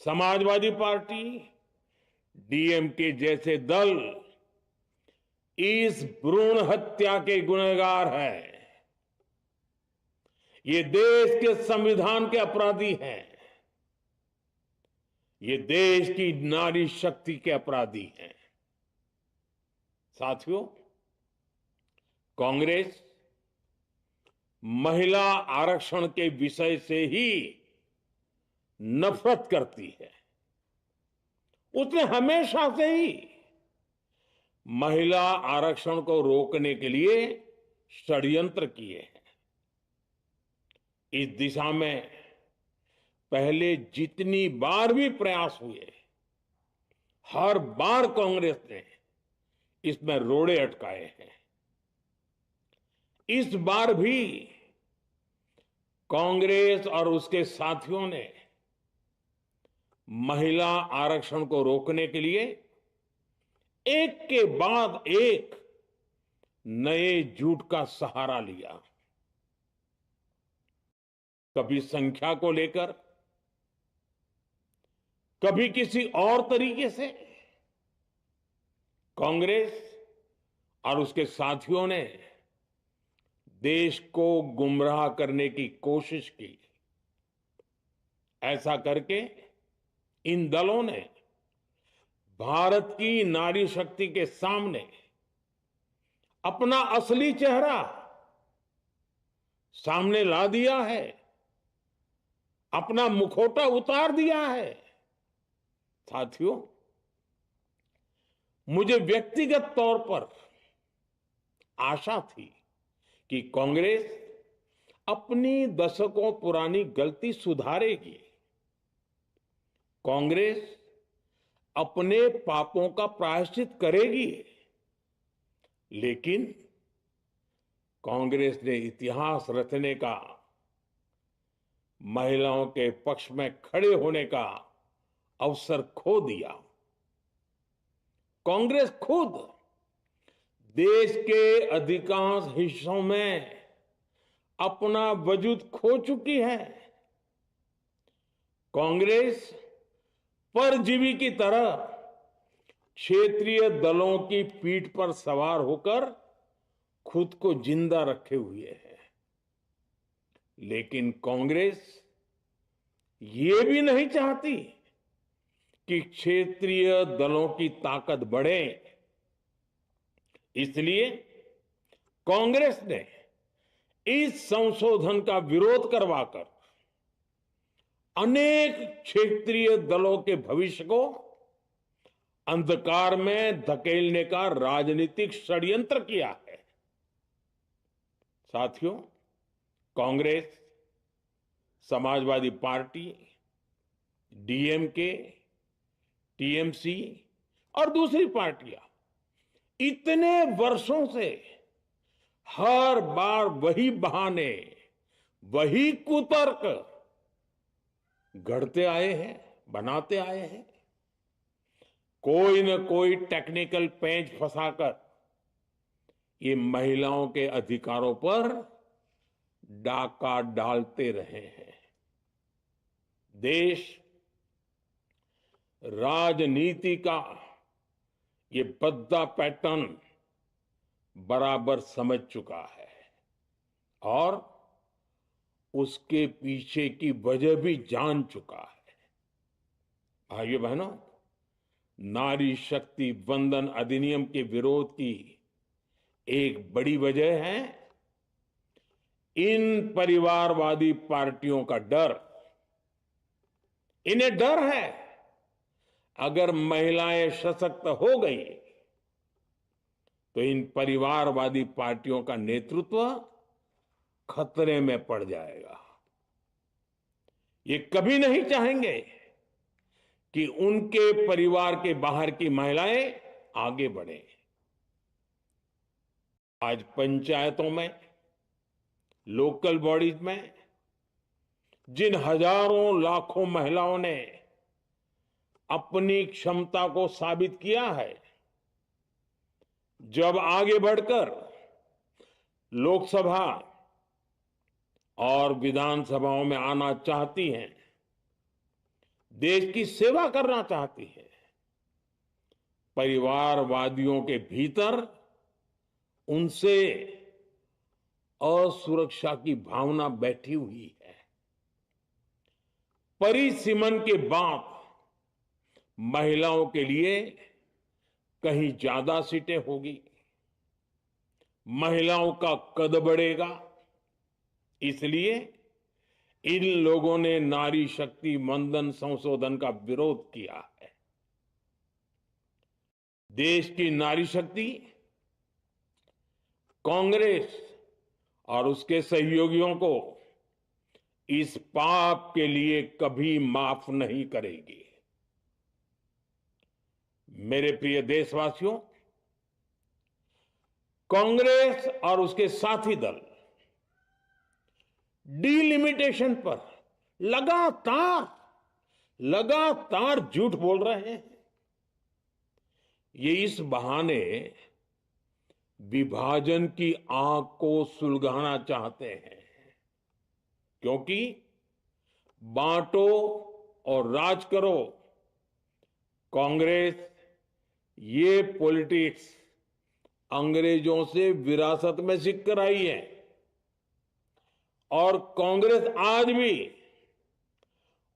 Samajwadi party, DMK जैसे दल इस भ्रूण हत्या के गुनहगार हैं। ये देश के संविधान के अपराधी हैं। ये देश की नारी शक्ति के अपराधी हैं। साथियों, कांग्रेस महिला आरक्षण के विषय से ही नफरत करती है। उसने हमेशा से ही महिला आरक्षण को रोकने के लिए षड्यंत्र किए हैं। इस दिशा में पहले जितनी बार भी प्रयास हुए, हर बार कांग्रेस ने इसमें रोड़े अटकाए हैं। इस बार भी कांग्रेस और उसके साथियों ने महिला आरक्षण को रोकने के लिए एक के बाद एक नए झूठ का सहारा लिया। कभी संख्या को लेकर, कभी किसी और तरीके से कांग्रेस और उसके साथियों ने देश को गुमराह करने की कोशिश की। ऐसा करके इन दलों ने भारत की नारी शक्ति के सामने अपना असली चेहरा सामने ला दिया है, अपना मुखौटा उतार दिया है। साथियों, मुझे व्यक्तिगत तौर पर आशा थी कि कांग्रेस अपनी दशकों पुरानी गलती सुधारेगी। कांग्रेस अपने पापों का प्रायश्चित करेगी। लेकिन कांग्रेस ने इतिहास रचने का, महिलाओं के पक्ष में खड़े होने का अवसर खो दिया। कांग्रेस खुद देश के अधिकांश हिस्सों में अपना वजूद खो चुकी है। कांग्रेस परजीवी की तरह क्षेत्रीय दलों की पीठ पर सवार होकर खुद को जिंदा रखे हुए है। लेकिन कांग्रेस ये भी नहीं चाहती कि क्षेत्रीय दलों की ताकत बढ़े। इसलिए कांग्रेस ने इस संशोधन का विरोध करवाकर अनेक क्षेत्रीय दलों के भविष्य को अंधकार में धकेलने का राजनीतिक षड्यंत्र किया है। साथियों, Congress, Samajwadi party, DMK, TMC और दूसरी पार्टियां इतने वर्षों से हर बार वही बहाने, वही कुतर्क गढ़ते आए हैं, बनाते आए हैं। कोई न कोई टेक्निकल पेंच फंसाकर ये महिलाओं के अधिकारों पर डाका डालते रहे हैं। देश राजनीति का ये भद्दा पैटर्न बराबर समझ चुका है और उसके पीछे की वजह भी जान चुका है। भाइयों बहनों, नारी शक्ति वंदन अधिनियम के विरोध की एक बड़ी वजह है इन परिवारवादी पार्टियों का डर। इन्हें डर है अगर महिलाएं सशक्त हो गई तो इन परिवारवादी पार्टियों का नेतृत्व खतरे में पड़ जाएगा। ये कभी नहीं चाहेंगे कि उनके परिवार के बाहर की महिलाएं आगे बढ़े। आज पंचायतों में, लोकल बॉडीज में जिन हजारों लाखों महिलाओं ने अपनी क्षमता को साबित किया है, जब आगे बढ़कर लोकसभा और विधानसभाओं में आना चाहती हैं, देश की सेवा करना चाहती है। परिवारवादियों के भीतर उनसे असुरक्षा की भावना बैठी हुई है। परिसीमन के बाद महिलाओं के लिए कहीं ज्यादा सीटें होगी, महिलाओं का कद बढ़ेगा। इसलिए इन लोगों ने नारी शक्ति मंदन संशोधन का विरोध किया है। देश की नारी शक्ति कांग्रेस और उसके सहयोगियों को इस पाप के लिए कभी माफ नहीं करेगी। मेरे प्रिय देशवासियों, कांग्रेस और उसके साथी दल डिलिमिटेशन पर लगातार झूठ बोल रहे हैं। ये इस बहाने विभाजन की आग को सुलगाना चाहते हैं, क्योंकि बांटो और राज करो, कांग्रेस ये पॉलिटिक्स अंग्रेजों से विरासत में सीख कर आई है और कांग्रेस आज भी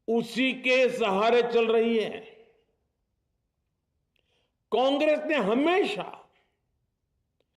उसी के सहारे चल रही है। कांग्रेस ने हमेशा